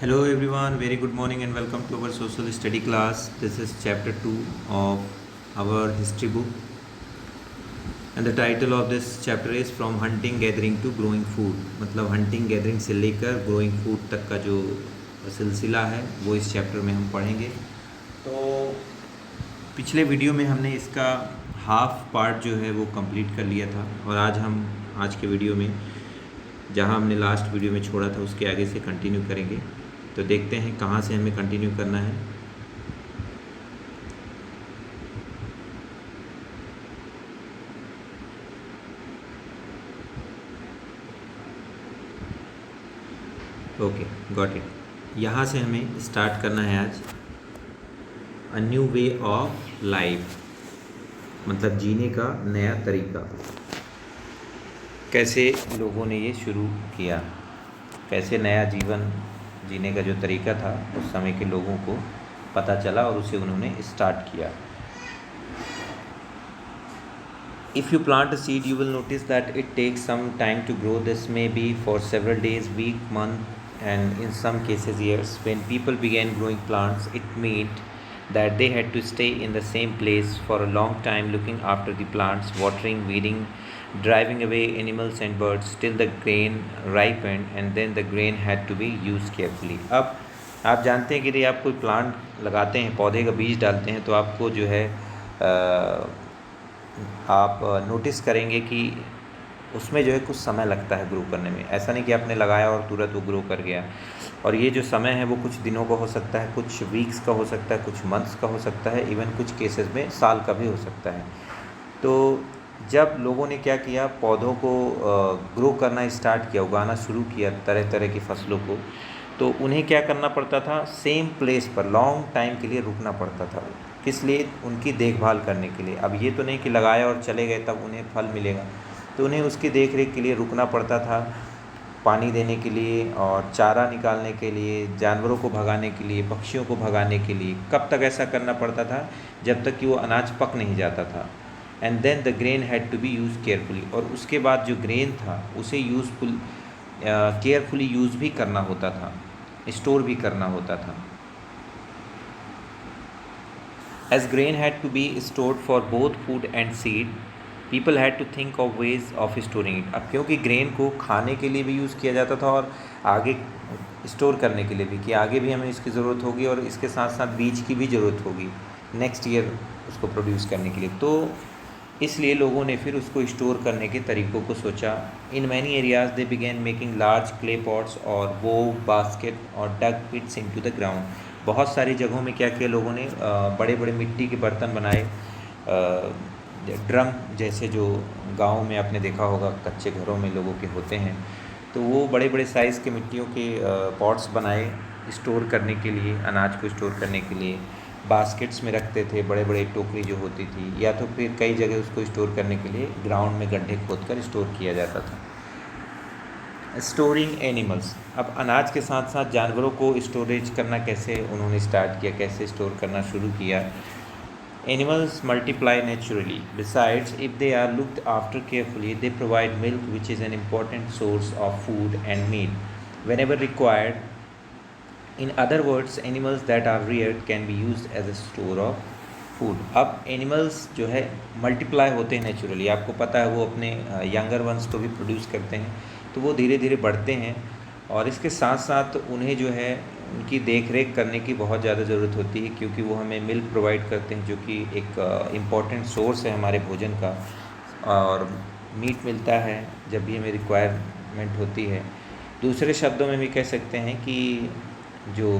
Hello everyone, very good morning and welcome to our social study class. This is chapter 2 of our history book, and the title of this chapter is From Hunting Gathering to Growing Food. मतलब hunting gathering से लेकर growing food तक का जो सिलसिला है वो इस चैप्टर में हम पढ़ेंगे। तो पिछले वीडियो में हमने इसका हाफ पार्ट जो है वो कंप्लीट कर लिया था, और आज के वीडियो में जहां हमने लास्ट वीडियो में छोड़ा था उसके आगे से कंटिन्यू करेंगे। तो देखते हैं कहाँ से हमें कंटिन्यू करना है। Okay, got it. यहाँ से हमें स्टार्ट करना है आज a new way of life, मतलब जीने का नया तरीका। कैसे लोगों ने ये शुरू किया, कैसे नया जीवन जीने का जो तरीका था उस समय के लोगों को पता चला और उसे उन्होंने स्टार्ट किया। If you plant a seed, you will notice that it takes some time to grow. This may be for several days, week, month, and in some cases years. When people began growing plants, it meant that they had to stay in the same place for a long time, looking after the plants, watering, weeding, driving away animals and birds till the grain ripened, and then the grain had to be used carefully. अब आप जानते हैं कि यदि आप कोई plant लगाते हैं, पौधे का बीज डालते हैं, तो आपको जो है आप नोटिस करेंगे कि उसमें जो है कुछ समय लगता है ग्रो करने में। ऐसा नहीं कि आपने लगाया और तुरंत वो ग्रो कर गया। और ये जो समय है वो कुछ दिनों का हो सकता है, कुछ वीक्स का हो सकता है, कुछ मंथ्स का हो सकता है, इवन कुछ केसेस में साल का भी हो सकता है। तो जब लोगों ने क्या किया, पौधों को ग्रो करना स्टार्ट किया, उगाना शुरू किया तरह तरह की फसलों को, तो उन्हें क्या करना पड़ता था, सेम प्लेस पर लॉन्ग टाइम के लिए रुकना पड़ता था। किस लिए? उनकी देखभाल करने के लिए। अब ये तो नहीं कि लगाया और चले गए तब उन्हें फल मिलेगा, तो उन्हें उसकी देख रेख के लिए रुकना पड़ता था, पानी देने के लिए और चारा निकालने के लिए, जानवरों को भगाने के लिए, पक्षियों को भगाने के लिए। कब तक ऐसा करना पड़ता था? जब तक कि वो अनाज पक नहीं जाता था। And then the grain had to be use carefully, और उसके बाद जो ग्रेन था उसे केयरफुली यूज़ भी करना होता था, स्टोर भी करना होता था। As grain had to be stored for both food and seed, people had to think of ways of storing it. अब क्योंकि ग्रेन को खाने के लिए भी यूज़ किया जाता था और आगे स्टोर करने के लिए भी, कि आगे भी हमें इसकी ज़रूरत होगी और इसके साथ साथ बीज की भी ज़रूरत होगी नेक्स्ट ईयर उसको प्रोड्यूस करने के लिए। तो इसलिए लोगों ने फिर उसको स्टोर करने के तरीक़ों को सोचा। In many areas they began making large clay pots और वो बास्केट और dug pits into the ground. बहुत सारी जगहों में क्या किया लोगों ने, बड़े बड़े मिट्टी के बर्तन बनाए, ड्रम जैसे जो गाँव में आपने देखा होगा कच्चे घरों में लोगों के होते हैं, तो वो बड़े बड़े साइज़ के मिट्टियों के पॉट्स बनाए स्टोर करने के लिए, अनाज को स्टोर करने के लिए। बास्केट्स में रखते थे, बड़े बड़े टोकरी जो होती थी, या तो फिर कई जगह उसको स्टोर करने के लिए ग्राउंड में गड्ढे खोदकर स्टोर किया जाता था। स्टोरिंग एनिमल्स, अब अनाज के साथ साथ जानवरों को स्टोरेज करना कैसे उन्होंने स्टार्ट किया, कैसे स्टोर करना शुरू किया। Animals multiply naturally, besides if they are looked after carefully they provide milk which is an important source of food and meat whenever required. In other words, animals that are reared can be used as a store of food. अब animals जो है multiply होते हैं naturally, आपको पता है वो अपने यंगर वंस को भी प्रोड्यूस करते हैं, तो वो धीरे धीरे बढ़ते हैं और इसके साथ साथ उन्हें जो है उनकी देख रेख करने की बहुत ज़्यादा ज़रूरत होती है, क्योंकि वो हमें मिल्क प्रोवाइड करते हैं जो कि एक इम्पॉर्टेंट सोर्स है हमारे भोजन का, और मीट मिलता है जब भी हमें रिक्वायरमेंट होती है। दूसरे शब्दों में भी कह सकते हैं कि जो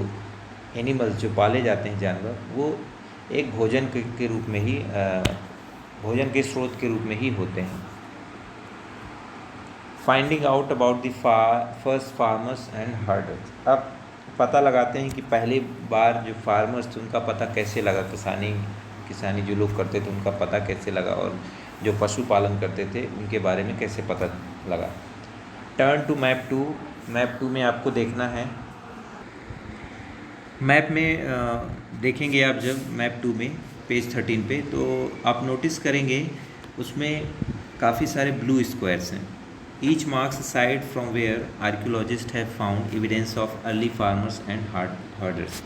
एनिमल्स जो पाले जाते हैं जानवर, वो एक भोजन के रूप में ही, भोजन के स्रोत के रूप में ही होते हैं। Finding out about the first farmers and herders, अब पता लगाते हैं कि पहली बार जो फार्मर्स थे उनका पता कैसे लगा, किसानी जो लोग करते थे उनका पता कैसे लगा, और जो पशुपालन करते थे उनके बारे में कैसे पता लगा। टर्न टू मैप 2, मैप 2 में आपको देखना है, मैप में देखेंगे आप जब मैप 2 में पेज 13 पे, तो आप नोटिस करेंगे उसमें काफ़ी सारे ब्लू स्क्वायर्स हैं। Each marks site from where archaeologist have found evidence of early farmers and herders.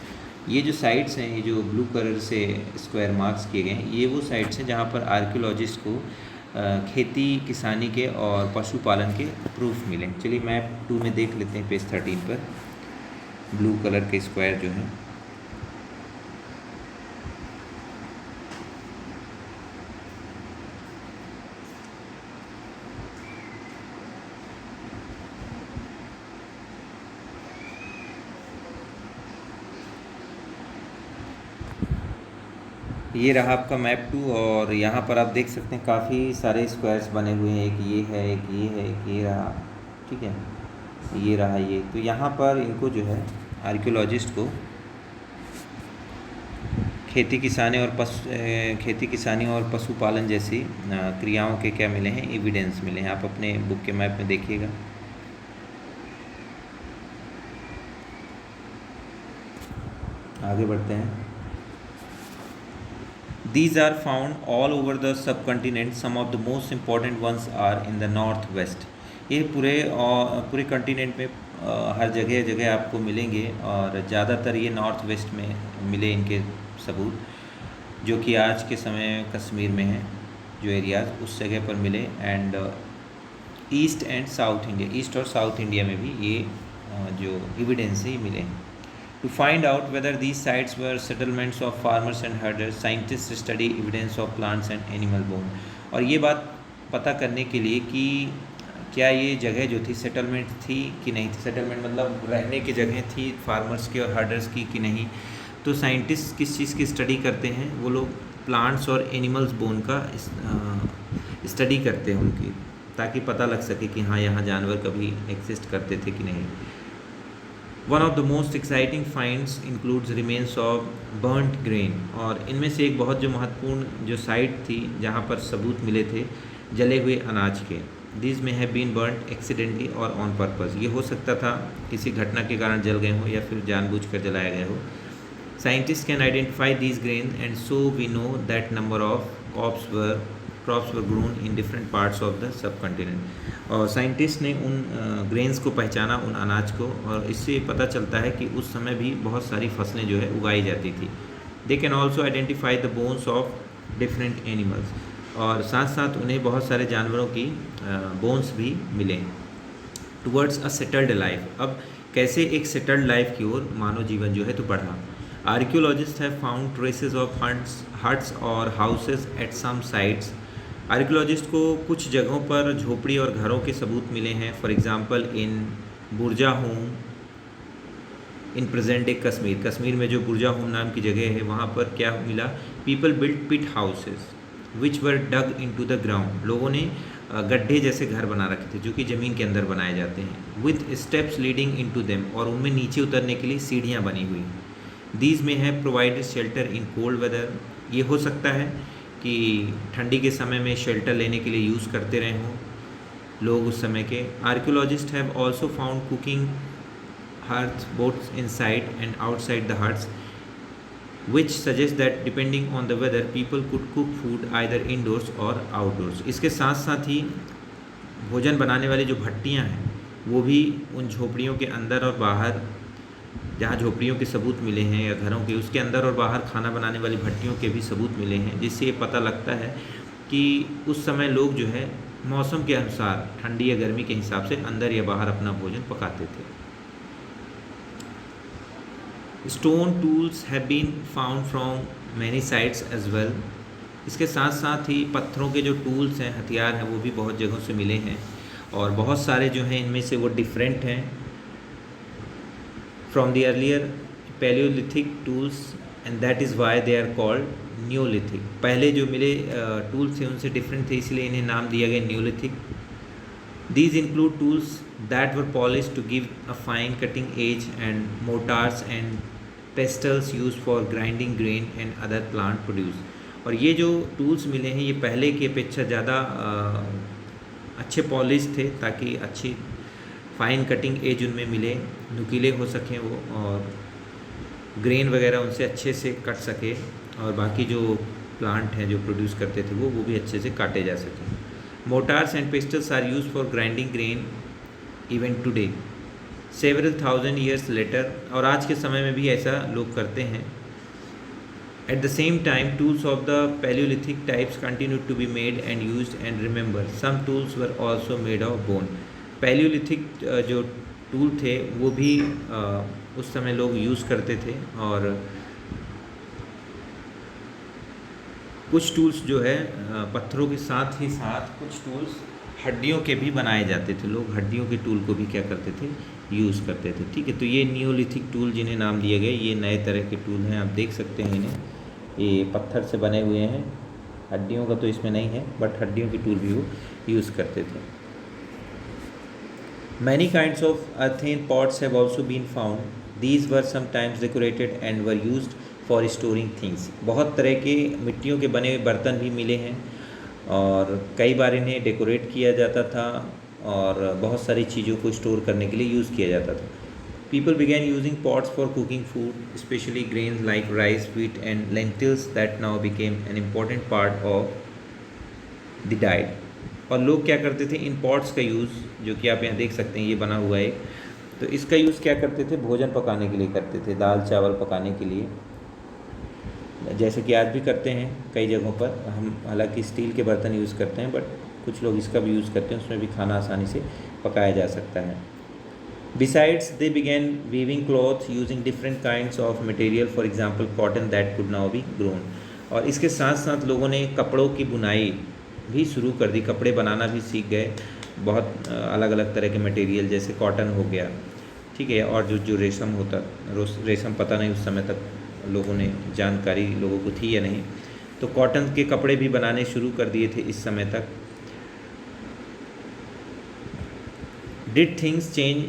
ये जो साइट्स हैं, ये जो ब्लू कलर से स्क्वायर मार्क्स किए गए हैं, ये वो साइट्स हैं जहाँ पर आर्कियोलॉजिस्ट को खेती किसानी के और पशुपालन के प्रूफ मिले। चलिए मैप 2 में देख लेते हैं, पेज 13 पर ब्लू कलर के स्क्वायर जो हैं। ये रहा आपका मैप 2 और यहाँ पर आप देख सकते हैं काफ़ी सारे स्क्वायर्स बने हुए हैं। एक ये है, एक ये है, एक ये रहा, ठीक है, ये रहा ये। तो यहाँ पर इनको जो है आर्कियोलॉजिस्ट को खेती किसानी और पशुपालन जैसी क्रियाओं के क्या मिले हैं, एविडेंस मिले हैं। आप अपने बुक के मैप में देखिएगा। आगे बढ़ते हैं। These are found all over the subcontinent. Some of the most important ones are in the northwest. ये पूरे कंटिनेंट में हर जगह जगह आपको मिलेंगे और ज़्यादातर ये नॉर्थ वेस्ट में मिले इनके सबूत, जो कि आज के समय कश्मीर में है जो एरियाज, उस जगह पर मिले। And east and south India, east और साउथ इंडिया में भी ये जो एविडेंस है मिले हैं। To find out whether these sites were settlements of farmers and herders, scientists study evidence of plants and animal bone. और ये बात पता करने के लिए कि क्या ये जगह जो थी सेटलमेंट थी कि नहीं थी, सेटलमेंट मतलब रहने की जगह थी फार्मर्स की और हर्डर्स की कि नहीं, तो साइंटिस्ट किस चीज़ की स्टडी करते हैं, वो लोग प्लांट्स और एनिमल्स बोन का स्टडी करते हैं उनकी, ताकि पता लग सके कि हाँ यहाँ जानवर कभी एग्जिस्ट करते थे कि नहीं। One of the most exciting finds includes remains of burnt grain. और इनमें से एक बहुत जो महत्वपूर्ण जो साइट थी जहाँ पर सबूत मिले थे जले हुए अनाज के। दिस में हैव बीन बर्न्ट एक्सीडेंटली और ऑन पर्पस। ये हो सकता था किसी घटना के कारण जल गए हो या फिर जानबूझकर जलाया गया हो। Scientist can identify these grain and so we know that number of crops were grown in different parts of the subcontinent. और साइंटिस्ट ने उन ग्रेन्स को पहचाना, उन अनाज को, और इससे पता चलता है कि उस समय भी बहुत सारी फसलें जो है उगाई जाती थी। They can also identify the bones of different animals. और साथ साथ उन्हें बहुत सारे जानवरों की बोन्स भी मिले। Towards a settled life. अब कैसे एक सेटल्ड लाइफ की ओर मानव जीवन जो है तो बढ़ा। Archaeologist have found traces of huts और houses at some sites. Archaeologist को कुछ जगहों पर झोपड़ी और घरों के सबूत मिले हैं। For example in Burzahom in present day Kashmir. Kashmir में जो बुरजाहोम नाम की जगह है वहाँ पर क्या मिला, people built pit houses which were dug into the ground. लोगों ने गड्ढे जैसे घर बना रखे थे जो कि ज़मीन के अंदर बनाए जाते हैं। With steps leading into them, और उनमें नीचे उतरने के लिए सीढ़ियाँ बनी हुई। These may have provided shelter in cold weather. ये हो सकता है कि ठंडी के समय में शेल्टर लेने के लिए यूज़ करते रहे हों लोग उस समय के। Archaeologist have also found cooking hearth both inside and outside the huts which suggest that depending on the weather people could cook food either indoors और आउटडोर्स। इसके साथ साथ ही भोजन बनाने वाली जो भट्टियाँ हैं वो भी उन झोपड़ियों के अंदर और बाहर, जहाँ झोपड़ियों के सबूत मिले हैं या घरों के, उसके अंदर और बाहर खाना बनाने वाली भट्टियों के भी सबूत मिले हैं, जिससे ये पता लगता है कि उस समय लोग जो है मौसम के अनुसार ठंडी या गर्मी के हिसाब से अंदर या बाहर अपना भोजन पकाते थे। Stone tools have been found from many sites as well. इसके साथ साथ ही पत्थरों के जो टूल्स हैं, हथियार हैं, वो भी बहुत जगहों से मिले हैं और बहुत सारे जो हैं इनमें से वो डिफरेंट हैं from the earlier Paleolithic tools and that is why they are called Neolithic। पहले जो मिले टूल्स थे उनसे डिफरेंट थे, इसलिए इन्हें नाम दिया गया Neolithic. These include tools that were polished to give a fine cutting edge and mortars and pestles used for grinding grain and other plant produce। और ये जो टूल्स मिले हैं ये पहले की अपेक्षा ज़्यादा अच्छे पॉलिश थे ताकि अच्छी फाइन कटिंग एज उनमें मिले, नुकीले हो सकें वो, और ग्रेन वगैरह उनसे अच्छे से कट सके, और बाकी जो प्लांट हैं जो प्रोड्यूस करते थे वो भी अच्छे से काटे जा सकें। Mortars and pestles are used for grinding grain even today. Several thousand years later, और आज के समय में भी ऐसा लोग करते हैं. At the same time, tools of the Paleolithic types continued to be made and used. And remember, some tools were also made of bone. Paleolithic जो टूल थे वो भी उस समय लोग यूज़ करते थे, और कुछ टूल्स जो है पत्थरों के साथ ही साथ कुछ टूल्स हड्डियों के भी बनाए जाते थे. लोग हड्डियों के टूल को भी क्या करते थे, यूज़ करते थे. ठीक है, तो ये नियोलिथिक टूल जिन्हें नाम दिए गए, ये नए तरह के टूल हैं. आप देख सकते हैं इन्हें, ये पत्थर से बने हुए हैं. हड्डियों का तो इसमें नहीं है, बट हड्डियों के टूल भी वो यूज़ करते थे. Many kinds of earthen pots have also been found. These were sometimes decorated and were used for storing things. बहुत तरह के मिट्टियों के बने हुए बर्तन भी मिले हैं, और कई बार इन्हें डेकोरेट किया जाता था और बहुत सारी चीज़ों को स्टोर करने के लिए यूज़ किया जाता था. People began using pots for cooking food, especially grains like rice, wheat and lentils that now became an important part of the diet. और लोग क्या करते थे, इन पॉट्स का यूज़, जो कि आप यहाँ देख सकते हैं, ये बना हुआ है, तो इसका यूज़ क्या करते थे, भोजन पकाने के लिए करते थे, दाल चावल पकाने के लिए, जैसे कि आज भी करते हैं कई जगहों पर. हम हालांकि स्टील के बर्तन यूज़ करते हैं, बट कुछ लोग इसका भी यूज़ करते हैं, उसमें भी खाना आसानी से पकाया जा सकता है. Besides, they began weaving cloth using different kinds of material, for example cotton that could now be grown. और इसके साथ साथ लोगों ने कपड़ों की बुनाई भी शुरू कर दी, कपड़े बनाना भी सीख गए. बहुत अलग अलग तरह के मटेरियल, जैसे कॉटन हो गया, ठीक है, और जो रेशम होता, रेशम पता नहीं उस समय तक लोगों ने, जानकारी लोगों को थी या नहीं, तो कॉटन के कपड़े भी बनाने शुरू कर दिए थे इस समय तक. Did things change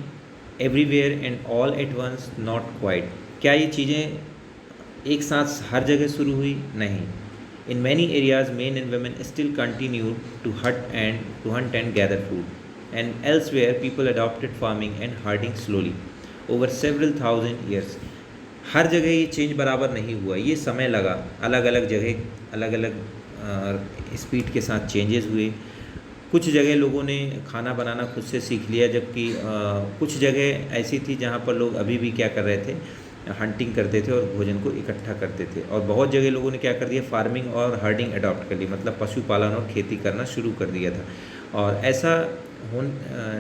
everywhere and all at once? Not quite. क्या ये चीज़ें एक साथ हर जगह शुरू हुई? नहीं. In many areas, men and women still continued to hunt and gather food. And elsewhere, people adopted farming and herding slowly over several thousand years. हर जगह ये चेंज बराबर नहीं हुआ, ये समय लगा. अलग अलग जगह अलग अलग स्पीड के साथ चेंजेस हुए. कुछ जगह लोगों ने खाना बनाना खुद से सीख लिया, जबकि कुछ जगह ऐसी थी जहाँ पर लोग अभी भी क्या कर रहे थे, हंटिंग करते थे और भोजन को इकट्ठा करते थे. और बहुत जगह लोगों ने क्या कर दिया, फार्मिंग और हर्डिंग अडॉप्ट कर ली, मतलब पशुपालन और खेती करना शुरू कर दिया था. और ऐसा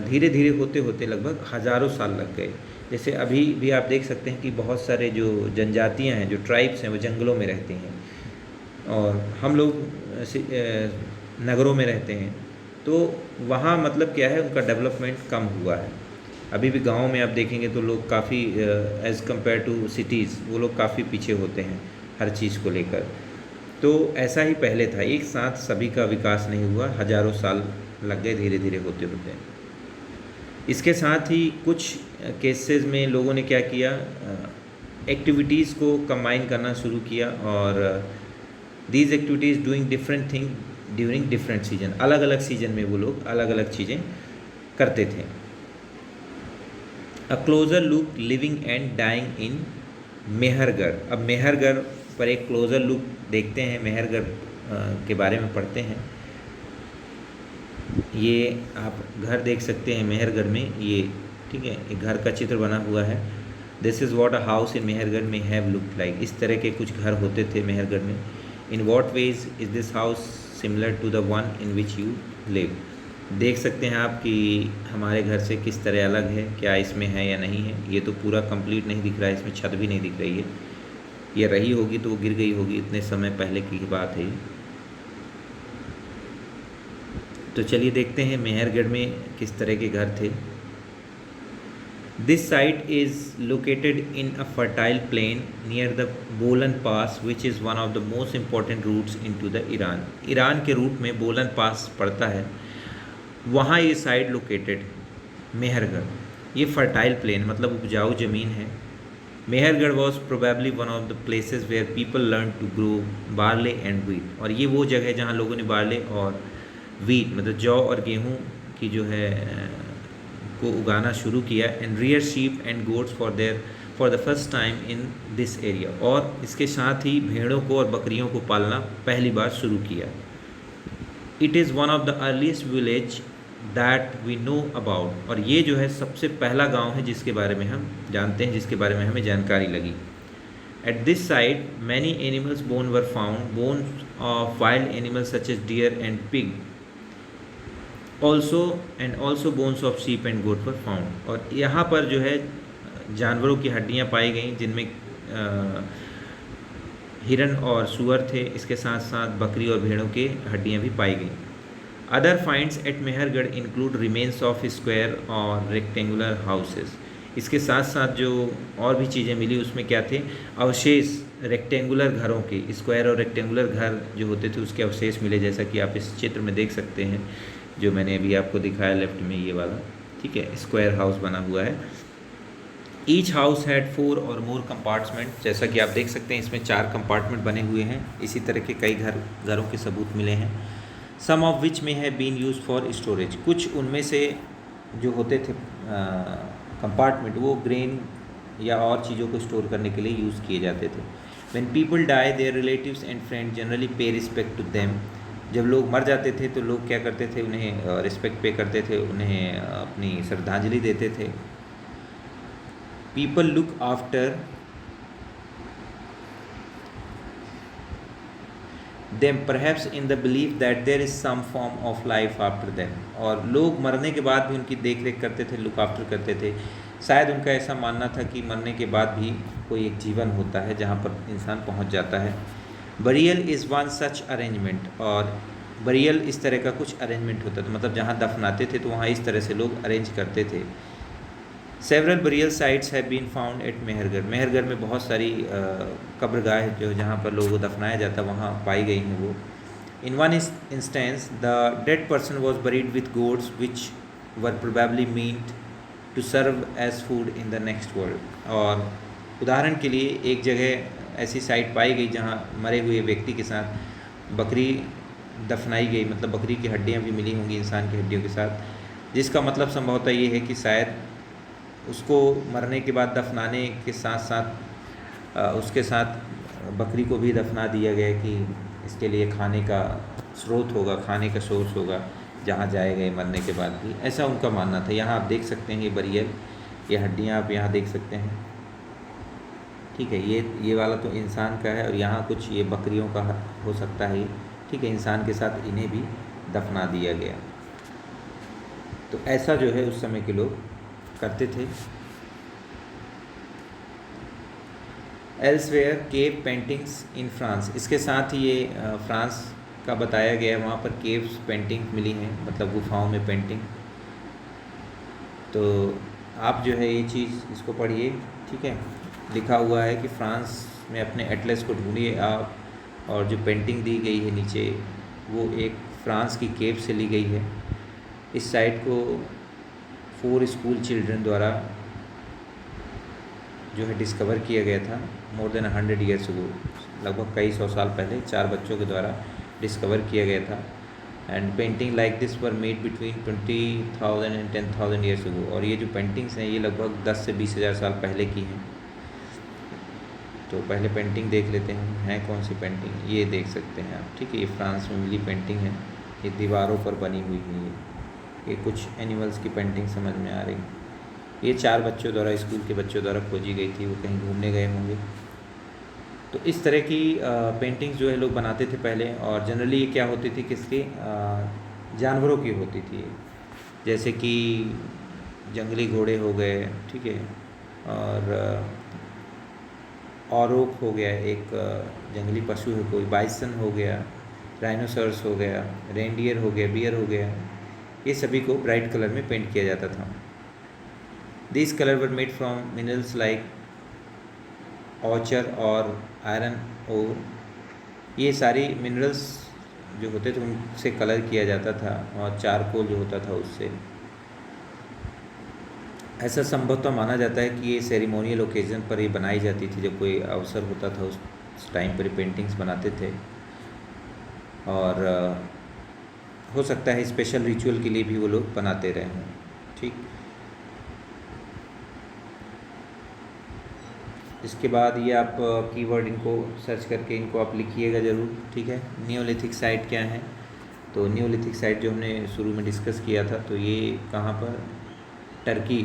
धीरे धीरे होते होते लगभग हज़ारों साल लग गए. जैसे अभी भी आप देख सकते हैं कि बहुत सारे जो जनजातियां हैं, जो ट्राइब्स हैं, वो जंगलों में रहती हैं, और हम लोग नगरों में रहते हैं. तो वहाँ मतलब क्या है, उनका डेवलपमेंट कम हुआ है. अभी भी गाँव में आप देखेंगे तो लोग काफ़ी एज़ कम्पेयर टू सिटीज़, वो लोग काफ़ी पीछे होते हैं हर चीज़ को लेकर. तो ऐसा ही पहले था, एक साथ सभी का विकास नहीं हुआ, हज़ारों साल लग गए धीरे धीरे होते होते. इसके साथ ही कुछ केसेस में लोगों ने क्या किया, एक्टिविटीज़ को कंबाइन करना शुरू किया, और these activities doing different thing during different season. अलग अलग सीजन में वो लोग अलग अलग चीज़ें करते थे. A closer look living and dying in Mehrgarh. अब मेहरगढ़ पर एक क्लोज़र लुक देखते हैं, मेहरगढ़ के बारे में पढ़ते हैं. ये आप घर देख सकते हैं मेहरगढ़ में, ये ठीक है, एक घर का चित्र बना हुआ है. This is what a house in Mehrgarh में हैव लुक लाइक. इस तरह के कुछ घर होते थे मेहरगढ़ में. In what ways is this house similar to the one in which you live. देख सकते हैं आप कि हमारे घर से किस तरह अलग है, क्या इसमें है या नहीं है. ये तो पूरा कंप्लीट नहीं दिख रहा है, इसमें छत भी नहीं दिख रही है. ये रही होगी तो वो गिर गई होगी, इतने समय पहले की बात है. तो चलिए देखते हैं मेहरगढ़ में किस तरह के घर थे. This site is located in a fertile plain near the Bolan pass which is one of the most important routes into the Iran. Iran के रूट में बोलन पास पड़ता है, वहाँ ये साइड लोकेटेड मेहरगढ़. ये फर्टाइल प्लेन मतलब उपजाऊ ज़मीन है. Mehrgarh was probably one of the places where people learn to grow barley and wheat. और ये वो जगह है जहाँ लोगों ने बार्ले और वीट मतलब जौ और गेहूँ की जो है को उगाना शुरू किया. And rear sheep and goats for the first time in this area. और इसके साथ ही भेड़ों को और बकरियों को पालना पहली बार शुरू किया. It is one of the earliest village that we know about, और ये जो है सबसे पहला गांव है जिसके बारे में हम जानते हैं, जिसके बारे में हमें जानकारी लगी। At this site many animals bone were found, bones of wild animals such as deer and pig also bones of sheep and goat were found. और यहाँ पर जो है जानवरों की हड्डियाँ पाई गई जिनमें हिरन और सूअर थे, इसके साथ साथ बकरी और भेड़ों की हड्डियाँ भी पाई गई। Other finds at Mehrgarh include remains of square और रेक्टेंगुलर हाउसेस। इसके साथ साथ जो और भी चीज़ें मिली उसमें क्या थे, अवशेष रेक्टेंगुलर घरों के, स्क्वायर और रेक्टेंगुलर घर जो होते थे उसके अवशेष मिले, जैसा कि आप इस चित्र में देख सकते हैं जो मैंने अभी आपको दिखाया लेफ्ट में ये वाला, ठीक है, स्क्वायर हाउस बना हुआ है। ईच हाउस हैड 4 और मोर कंपार्टमेंट, जैसा कि आप देख सकते हैं इसमें 4 कंपार्टमेंट बने हुए हैं। इसी तरह के कई घरों के सबूत मिले हैं। सम ऑफ विच में है बीन यूज फॉर स्टोरेज, कुछ उनमें से जो होते थे कंपार्टमेंट वो ग्रेन या और चीज़ों को स्टोर करने के लिए यूज़ किए जाते थे। When people die their relatives and friend generally pay respect to them, जब लोग मर जाते थे तो लोग क्या करते थे, उन्हें रिस्पेक्ट पे करते थे, उन्हें अपनी श्रद्धांजलि देते थे। People look after them perhaps in the believe that there is some form of life after them, और लोग मरने के बाद भी उनकी देख रेख करते थे, लुक आफ्टर करते थे। शायद उनका ऐसा मानना था कि मरने के बाद भी कोई एक जीवन होता है जहाँ पर इंसान पहुँच जाता है। Burial is one such arrangement, और बरियल इस तरह का कुछ अरेंजमेंट होता था, मतलब जहाँ दफनाते थे तो वहाँ इस तरह से लोग अरेंज करते थे। Several burial sites have been found at Mehrgarh, Mehrgarh में बहुत सारी कब्रगाह जो जहाँ पर लोगों को दफनाया जाता वहाँ पाई गई हैं वो। In one instance the dead person was buried with goats which were probably meant to serve as food in the next world. और उदाहरण के लिए एक जगह ऐसी साइट पाई गई जहाँ मरे हुए व्यक्ति के साथ बकरी दफनाई गई, मतलब बकरी की हड्डियाँ भी मिली होंगी इंसान की हड्डियों के साथ, जिसका मतलब संभवतः ये है कि शायद उसको मरने के बाद दफनाने के साथ साथ उसके साथ बकरी को भी दफना दिया गया कि इसके लिए खाने का स्रोत होगा, खाने का सोर्स होगा जहाँ जाएगा ये मरने के बाद भी, ऐसा उनका मानना था। यहाँ आप देख सकते हैं ये बरियल, ये हड्डियाँ आप यहाँ देख सकते हैं, ठीक है। ये वाला तो इंसान का है और यहाँ कुछ ये बकरियों का हो सकता है, ठीक है। इंसान के साथ इन्हें भी दफना दिया गया। तो ऐसा जो है उस समय के लोग करते थे। Elsewhere cave paintings in France, इसके साथ ही ये फ्रांस का बताया गया है, वहाँ पर केव्स पेंटिंग मिली हैं, मतलब गुफाओं में पेंटिंग। तो आप जो है ये चीज़ इसको पढ़िए, ठीक है। लिखा हुआ है कि फ्रांस में अपने एटलस को ढूंढिए आप, और जो पेंटिंग दी गई है नीचे वो एक फ्रांस की केव से ली गई है। इस साइट को 4 स्कूल चिल्ड्रन द्वारा जो है डिस्कवर किया गया था मोर देन 100 ईयर्स अगो, लगभग कई 100 साल पहले 4 बच्चों के द्वारा डिस्कवर किया गया था। And painting like this were made between 20,000 and 10,000 years ago, और ये जो पेंटिंग्स हैं ये लगभग 10 से 20,000 साल पहले की हैं। तो पहले पेंटिंग देख लेते हैं कौन सी पेंटिंग, ये देख सकते हैं आप, ठीक है। ये फ्रांस में मिली पेंटिंग है, ये दीवारों पर बनी हुई है, ये कुछ एनिमल्स की पेंटिंग समझ में आ रही। ये 4 बच्चों द्वारा, स्कूल के बच्चों द्वारा खोजी गई थी, वो कहीं घूमने गए होंगे। तो इस तरह की पेंटिंग्स जो है लोग बनाते थे पहले, और जनरली ये क्या होती थी, किसकी, जानवरों की होती थी, जैसे कि जंगली घोड़े हो गए, ठीक है, और औरोक हो गया, एक जंगली पशु है कोई, बाइसन हो गया, राइनोसर्स हो गया, रेनडियर हो गया, बियर हो गया, ये सभी को ब्राइट कलर में पेंट किया जाता था। This colour were made from minerals like ochre और आयरन ओर, ये सारी मिनरल्स जो होते थे उनसे कलर किया जाता था, और चारकोल जो होता था उससे। ऐसा संभवतः माना जाता है कि ये सेरेमोनियल ओकेजन पर ये बनाई जाती थी, जब कोई अवसर होता था उस टाइम पर पेंटिंग्स बनाते थे, और हो सकता है स्पेशल रिचुअल के लिए भी वो लोग बनाते रहे हों, ठीक। इसके बाद ये आप कीवर्ड इनको सर्च करके इनको आप लिखिएगा ज़रूर, ठीक है। नियोलिथिक साइट क्या है, तो न्योलिथिक साइट जो हमने शुरू में डिस्कस किया था, तो ये कहाँ पर, टर्की,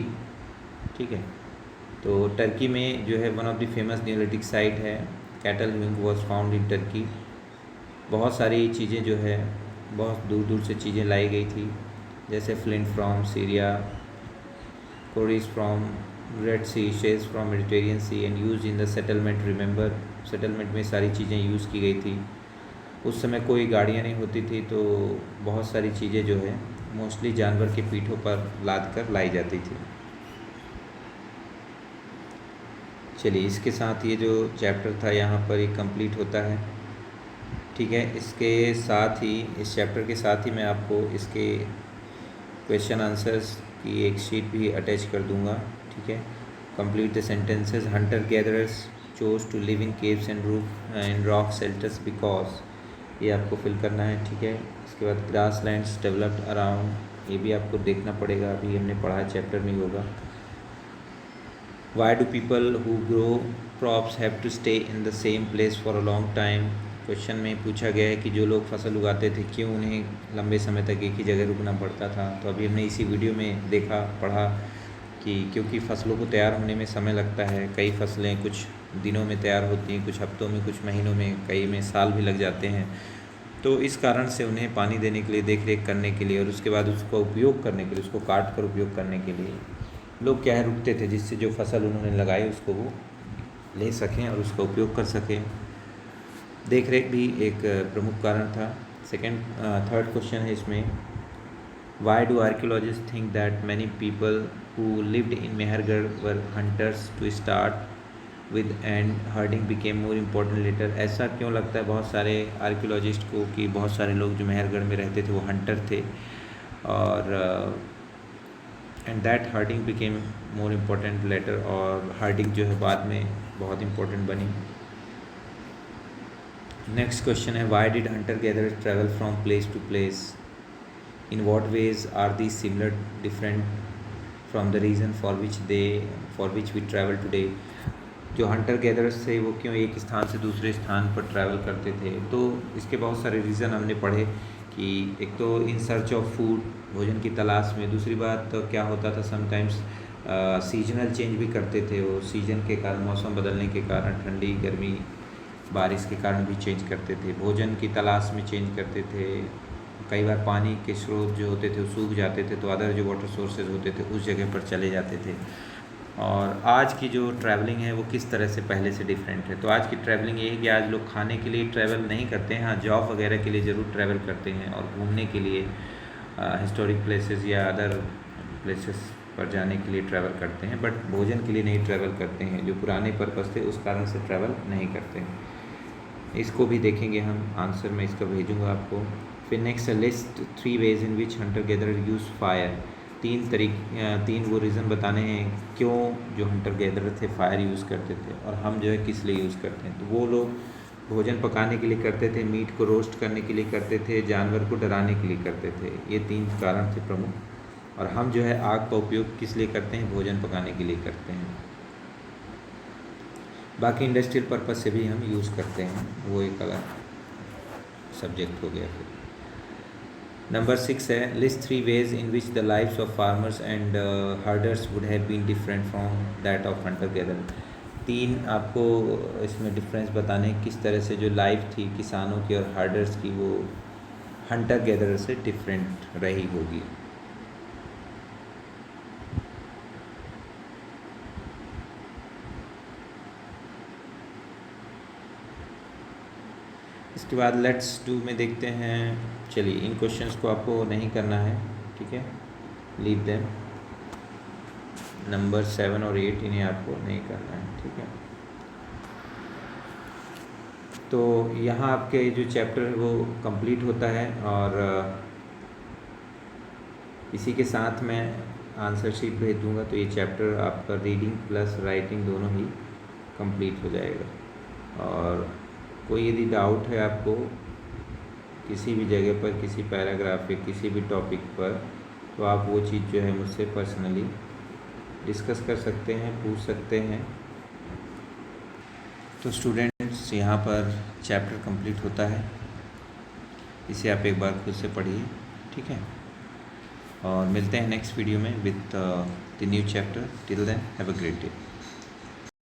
ठीक है। तो टर्की में जो है one of the famous neolithic site है Catal Huyuk was found in Turkey. बहुत सारी चीज़ें जो है बहुत दूर दूर से चीज़ें लाई गई थी, जैसे flint from Syria, cowries from Red Sea, shells from Mediterranean Sea and use in the settlement. Remember, settlement में सारी चीज़ें यूज़ की गई थी। उस समय कोई गाड़ियाँ नहीं होती थी, तो बहुत सारी चीज़ें जो है मोस्टली जानवर के पीठों पर लाद कर लाई जाती थी। चलिए, इसके साथ ये जो चैप्टर था यहाँ पर ये कंप्लीट होता है, ठीक है। इसके साथ ही, इस चैप्टर के साथ ही मैं आपको इसके क्वेश्चन आंसर्स की एक शीट भी अटैच कर दूँगा, ठीक है। Complete the sentences. Hunter gatherers chose to live in caves and roof and rock shelters because, ये आपको फिल करना है, ठीक है। इसके बाद ग्रास लैंड्स डेवलप्ड अराउंड, ये भी आपको देखना पड़ेगा, अभी हमने पढ़ा है, चैप्टर में होगा। Why do people who grow crops have to stay in the same place for a long time. Question में पूछा गया है कि जो लोग फसल उगाते थे क्यों उन्हें लंबे समय तक एक ही जगह रुकना पड़ता था। तो अभी हमने इसी वीडियो में देखा, पढ़ा कि क्योंकि फसलों को तैयार होने में समय लगता है। कई फसलें कुछ दिनों में तैयार होती हैं, कुछ हफ्तों में, कुछ महीनों में, कई में साल भी लग जाते हैं। तो इस कारण से उन्हें पानी देने के लिए, देख रेख करने के लिए और उसके बाद उसका उपयोग करने के लिए, उसको काट कर उपयोग करने के लिए लोग क्या है रुकते थे, जिससे जो फसल उन्होंने लगाई उसको वो ले सकें और उसका उपयोग कर सकें। देख रेख भी एक प्रमुख कारण था। थर्ड क्वेश्चन है इसमें, why do archaeologist think that many people who lived in Mehrgarh were hunters to start with and herding became more important later. ऐसा क्यों लगता है बहुत सारे आर्कियोलॉजिस्ट को कि बहुत सारे लोग जो मेहरगढ़ में रहते थे वो हंटर थे, और and that herding became more important later, और हर्डिंग जो है बाद में बहुत इम्पोर्टेंट बनी। नेक्स्ट क्वेश्चन है, why did hunter gatherers travel from place to place, in what ways are these similar different from the reason for which we travel today. जो hunter gatherers थे वो क्यों एक स्थान से दूसरे स्थान पर ट्रैवल करते थे। तो इसके बहुत सारे रीज़न हमने पढ़े कि एक तो इन सर्च ऑफ फूड, भोजन की तलाश में। दूसरी बात तो क्या होता था, समटाइम्स सीजनल चेंज भी करते थे वो, सीजन के कारण, मौसम बदलने के कारण, ठंडी गर्मी बारिश के कारण भी चेंज करते थे। भोजन की तलाश में चेंज करते थे। कई बार पानी के स्रोत जो होते थे वो सूख जाते थे, तो अदर जो वाटर सोर्सेज होते थे उस जगह पर चले जाते थे। और आज की जो ट्रैवलिंग है वो किस तरह से पहले से डिफरेंट है। तो आज की ट्रैवलिंग ये है कि आज लोग खाने के लिए ट्रैवल नहीं करते हैं, हाँ जॉब वगैरह के लिए ज़रूर ट्रैवल करते हैं, और घूमने के लिए हिस्टोरिक प्लेसेस या अदर प्लेसेस पर जाने के लिए ट्रैवल करते हैं, बट भोजन के लिए नहीं ट्रैवल करते हैं। जो पुराने पर्पस थे उस कारण से ट्रैवल नहीं करते हैं। इसको भी देखेंगे हम, आंसर मैं इसका भेजूँगा आपको। फिर next list 3 ways in which Hunter gatherer use fire. तीन वो रीज़न बताने हैं क्यों जो हंटर गैदरर थे फायर यूज़ करते थे, और हम जो है किस लिए यूज़ करते हैं। तो वो लोग भोजन पकाने के लिए करते थे, मीट को रोस्ट करने के लिए करते थे, जानवर को डराने के लिए करते थे। ये 3 कारण थे प्रमुख। और हम जो है आग का उपयोग किस लिए करते हैं, भोजन पकाने के लिए करते हैं। बाकी इंडस्ट्रियल पर्पस से भी हम यूज़ करते हैं, वो एक अलग सब्जेक्ट हो गया। फिर नंबर 6 है, list 3 ways in which the lifes of farmers and herders would have been different from that of hunter gatherer. 3 आपको इसमें डिफरेंस बताने किस तरह से जो लाइफ थी किसानों की और हर्डर्स की वो हंटर गैदरर से डिफरेंट रही होगी। इसके बाद लेट्स डू में देखते हैं। चलिए, इन क्वेश्चंस को आपको नहीं करना है, ठीक है, लीव देम। नंबर 7 और 8 इन्हें आपको नहीं करना है, ठीक है। तो यहाँ आपके जो चैप्टर है वो कंप्लीट होता है, और इसी के साथ मैं आंसर शीट भेज दूँगा। तो ये चैप्टर आपका रीडिंग प्लस राइटिंग दोनों ही कंप्लीट हो जाएगा। और कोई यदि डाउट है आपको किसी भी जगह पर, किसी पैराग्राफ पे, किसी भी टॉपिक पर, तो आप वो चीज़ जो है मुझसे पर्सनली डिस्कस कर सकते हैं, पूछ सकते हैं। तो स्टूडेंट्स, यहाँ पर चैप्टर कंप्लीट होता है। इसे आप एक बार खुद से पढ़िए, ठीक है। और मिलते हैं नेक्स्ट वीडियो में with the new chapter. Till then have a great day.